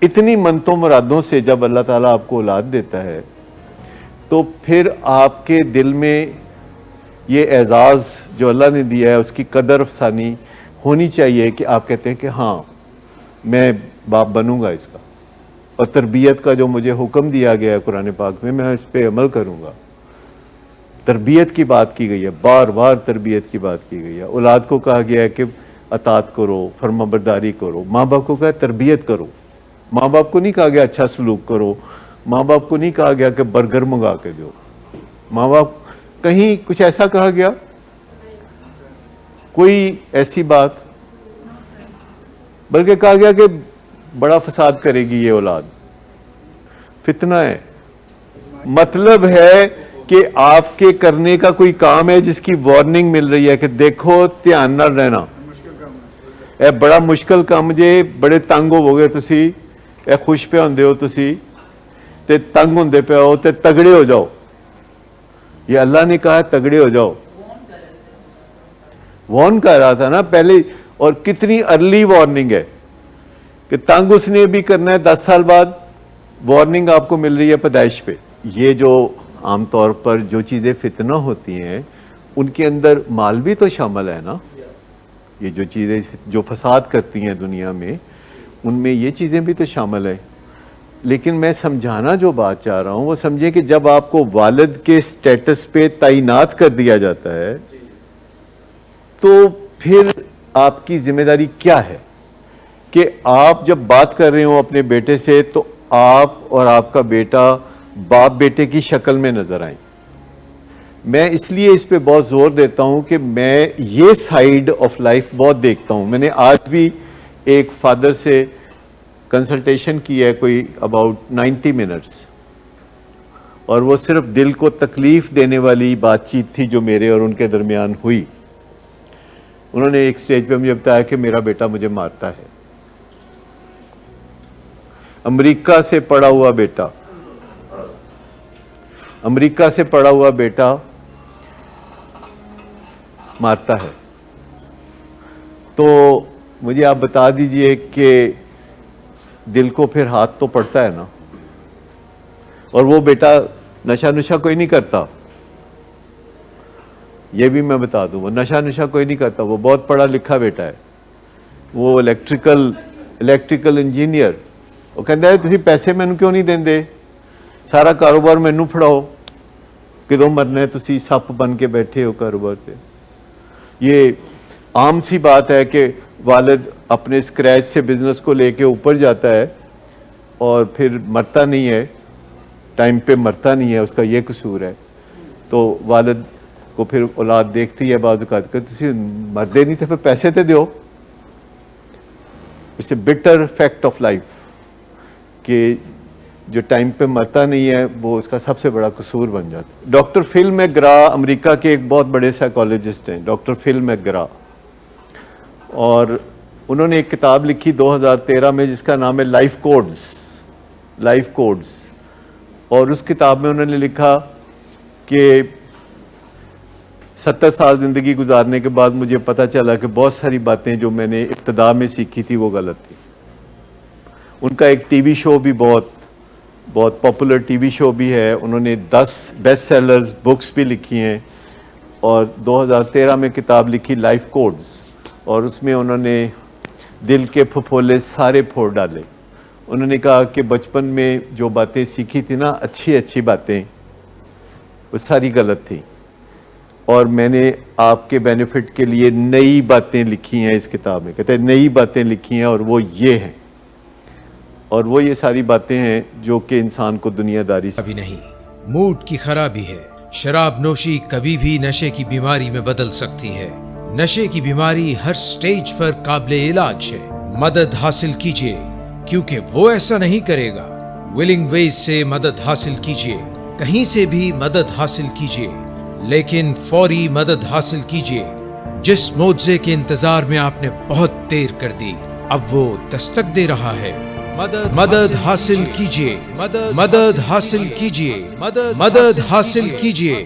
اتنی منتوں مرادوں سے جب اللہ تعالیٰ آپ کو اولاد دیتا ہے تو پھر آپ کے دل میں یہ اعزاز جو اللہ نے دیا ہے اس کی قدر افسانی ہونی چاہیے کہ آپ کہتے ہیں کہ ہاں میں باپ بنوں گا اس کا، اور تربیت کا جو مجھے حکم دیا گیا ہے قرآن پاک میں اس پہ عمل کروں گا۔ تربیت کی بات کی گئی ہے، بار بار تربیت کی بات کی گئی ہے۔ اولاد کو کہا گیا ہے کہ اطاعت کرو، فرما برداری کرو۔ ماں باپ کو کہا تربیت کرو۔ ماں باپ کو نہیں کہا گیا اچھا سلوک کرو، ماں باپ کو نہیں کہا گیا کہ برگر منگا کے دو، ماں باپ کہیں کچھ ایسا کہا گیا؟ کوئی ایسی بات؟ بلکہ کہا گیا کہ بڑا فساد کرے گی یہ اولاد، فتنہ ہے۔ مطلب ہے کہ آپ کے کرنے کا کوئی کام ہے جس کی وارننگ مل رہی ہے کہ دیکھو دھیان نہ رہنا، اے بڑا مشکل کام جے، بڑے تنگ ہو گئے تسی، اے خوش پہ ہوندے ہو تسی تے تنگ ہوندے پہ ہو تے تگڑے ہو جاؤ۔ یہ اللہ نے کہا ہے تگڑے ہو جاؤ، وارن کر رہا تھا نا پہلے، اور کتنی ارلی وارننگ ہے کہ تنگ اس نے بھی کرنا ہے 10 سال بعد، وارننگ آپ کو مل رہی ہے پیدائش پہ۔ یہ جو عام طور پر جو چیزیں فتنہ ہوتی ہیں ان کے اندر مال بھی تو شامل ہے نا، یہ جو چیزیں جو فساد کرتی ہیں دنیا میں ان میں یہ چیزیں بھی تو شامل ہیں۔ لیکن میں سمجھانا جو بات چاہ رہا ہوں وہ سمجھیں کہ جب آپ کو والد کے سٹیٹس پہ تعینات کر دیا جاتا ہے تو پھر آپ کی ذمہ داری کیا ہے کہ آپ جب بات کر رہے ہوں اپنے بیٹے سے تو آپ اور آپ کا بیٹا باپ بیٹے کی شکل میں نظر آئیں۔ میں اس لیے اس پہ بہت زور دیتا ہوں کہ میں یہ سائیڈ آف لائف بہت دیکھتا ہوں۔ میں نے آج بھی ایک فادر سے کنسلٹیشن کی ہے کوئی اباؤٹ 90 منٹس، اور وہ صرف دل کو تکلیف دینے والی بات چیت تھی جو میرے اور ان کے درمیان ہوئی۔ انہوں نے ایک سٹیج پہ مجھے بتایا کہ میرا بیٹا مجھے مارتا ہے، امریکہ سے پڑھا ہوا بیٹا، امریکہ سے پڑھا ہوا بیٹا مارتا ہے۔ تو مجھے آپ بتا دیجئے کہ دل کو پھر ہاتھ تو پڑتا ہے نا، اور وہ بیٹا نشہ نشہ کوئی نہیں کرتا، یہ بھی میں بتا دوں، وہ نشہ کوئی نہیں کرتا، وہ بہت پڑھا لکھا بیٹا ہے، وہ الیکٹریکل انجینئر۔ وہ کہتا ہے تسی پیسے مینوں کیوں نہیں دیندے، سارا کاروبار مینوں پھڑاؤ، کدوں مرنا ہے تسی سپ بن کے بیٹھے ہو کاروبار سے۔ یہ عام سی بات ہے کہ والد اپنے اسکریچ سے بزنس کو لے کے اوپر جاتا ہے اور پھر مرتا نہیں ہے، ٹائم پہ مرتا نہیں ہے، اس کا یہ قصور ہے۔ تو والد کو پھر اولاد دیکھتی ہے بعض اوقات کہ تسی مردے نہیں تھے پھر پیسے تے دیو۔ It's a bitter fact of life کہ جو ٹائم پہ مرتا نہیں ہے وہ اس کا سب سے بڑا قصور بن جاتا ہے۔ ڈاکٹر فل میک گرا امریکہ کے ایک بہت بڑے سائیکالوجسٹ ہیں، ڈاکٹر فل میک گرا، اور انہوں نے ایک کتاب لکھی 2013 میں جس کا نام ہے لائف کوڈز، اور اس کتاب میں انہوں نے لکھا کہ 70 سال زندگی گزارنے کے بعد مجھے پتہ چلا کہ بہت ساری باتیں جو میں نے ابتدا میں سیکھی تھی وہ غلط تھی۔ ان کا ایک ٹی وی شو بھی بہت پاپولر ٹی وی شو بھی ہے، انہوں نے 10 بیسٹ سیلرز بکس بھی لکھی ہیں، اور 2013 میں کتاب لکھی لائف کوڈز، اور اس میں انہوں نے دل کے پھپھولے سارے پھوڑ ڈالے۔ انہوں نے کہا کہ بچپن میں جو باتیں سیکھی تھی نا اچھی باتیں، وہ ساری غلط تھی، اور میں نے آپ کے بینیفٹ کے لیے نئی باتیں لکھی ہیں اس کتاب میں۔ کہتے ہیں نئی باتیں لکھی ہیں اور وہ یہ ہیں، اور وہ یہ ساری باتیں ہیں جو کہ انسان کو دنیا داری سے ابھی نہیں، موڈ کی خرابی ہے۔ شراب نوشی کبھی بھی نشے کی بیماری میں بدل سکتی ہے۔ نشے کی بیماری ہر سٹیج پر قابل علاج ہے۔ مدد حاصل کیجیے کیونکہ وہ ایسا نہیں کرے گا۔ ولنگ ویز سے مدد حاصل کیجیے، کہیں سے بھی مدد حاصل کیجیے، لیکن فوری مدد حاصل کیجیے۔ جس معجزے کے انتظار میں آپ نے بہت دیر کر دی اب وہ دستک دے رہا ہے۔ مدد حاصل کیجیے، مدد حاصل کیجیے، مدد حاصل کیجیے۔